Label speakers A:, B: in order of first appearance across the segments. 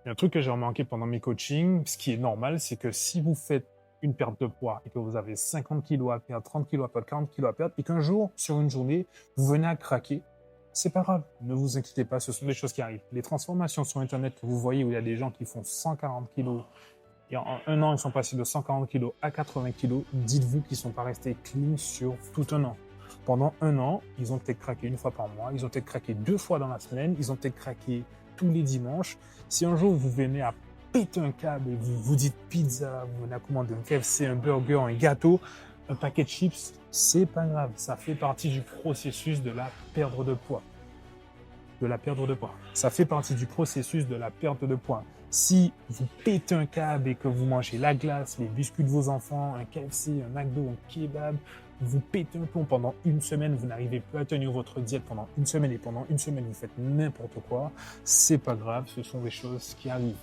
A: Il y a un truc que j'ai remarqué pendant mes coachings, ce qui est normal, c'est que si vous faites une perte de poids et que vous avez 50 kilos à perdre, 30 kilos à perdre, 40 kilos à perdre, et qu'un jour, sur une journée, vous venez à craquer, c'est pas grave. Ne vous inquiétez pas, ce sont des choses qui arrivent. Les transformations sur Internet que vous voyez où il y a des gens qui font 140 kilos et en un an, ils sont passés de 140 kilos à 80 kilos, dites-vous qu'ils ne sont pas restés clean sur tout un an. Pendant un an, ils ont peut-être craqué une fois par mois, ils ont peut-être craqué 2 fois dans la semaine, ils ont peut-être craqué tous les dimanches. Si un jour vous venez à péter un câble et vous vous dites pizza, vous venez à commander un KFC, un burger, un gâteau, un paquet de chips, c'est pas grave. Ça fait partie du processus de la perte de poids. Ça fait partie du processus de la perte de poids. Si vous pétez un câble et que vous mangez la glace, les biscuits de vos enfants, un KFC, un McDo, un kebab, vous pétez un plomb pendant une semaine, vous n'arrivez plus à tenir votre diète pendant une semaine et pendant une semaine vous faites n'importe quoi, c'est pas grave, ce sont des choses qui arrivent.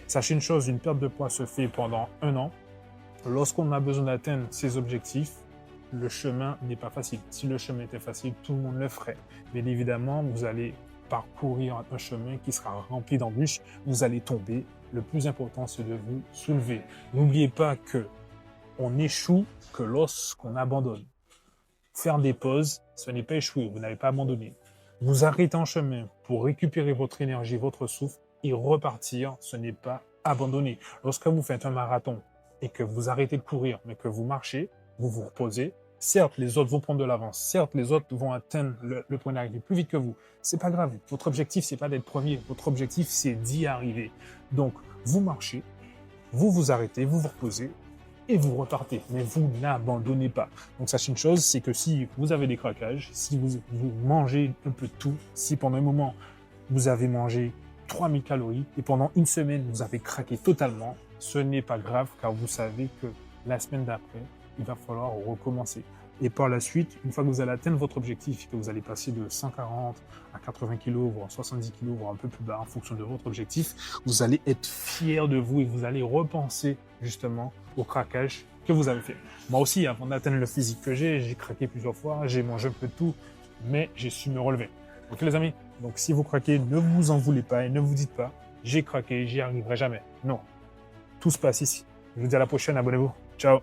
A: Sachez une chose, une perte de poids se fait pendant un an. Lorsqu'on a besoin d'atteindre ses objectifs, le chemin n'est pas facile. Si le chemin était facile, tout le monde le ferait. Bien évidemment, vous allez parcourir un chemin qui sera rempli d'embûches, vous allez tomber. Le plus important, c'est de vous soulever. N'oubliez pas que on échoue que lorsqu'on abandonne. Faire des pauses, ce n'est pas échouer, vous n'avez pas abandonné. Vous arrêtez en chemin pour récupérer votre énergie, votre souffle et repartir, ce n'est pas abandonner. Lorsque vous faites un marathon et que vous arrêtez de courir, mais que vous marchez, vous vous reposez, certes, les autres vont prendre de l'avance. Certes, les autres vont atteindre le point d'arrivée plus vite que vous. C'est pas grave. Votre objectif, c'est pas d'être premier. Votre objectif, c'est d'y arriver. Donc, vous marchez, vous vous arrêtez, vous vous reposez et vous repartez. Mais vous n'abandonnez pas. Donc, sachez une chose, c'est que si vous avez des craquages, si vous mangez un peu de tout, si pendant un moment, vous avez mangé 3000 calories et pendant une semaine, vous avez craqué totalement, ce n'est pas grave car vous savez que la semaine d'après, il va falloir recommencer. Et par la suite, une fois que vous allez atteindre votre objectif, que vous allez passer de 140 à 80 kg, voire 70 kg, voire un peu plus bas en fonction de votre objectif, vous allez être fier de vous et vous allez repenser justement au craquage que vous avez fait. Moi aussi, avant d'atteindre le physique que j'ai craqué plusieurs fois, j'ai mangé un peu de tout, mais j'ai su me relever. Ok les amis? Donc si vous craquez, ne vous en voulez pas et ne vous dites pas, j'ai craqué, j'y arriverai jamais. Non, tout se passe ici. Je vous dis à la prochaine, abonnez-vous. Ciao.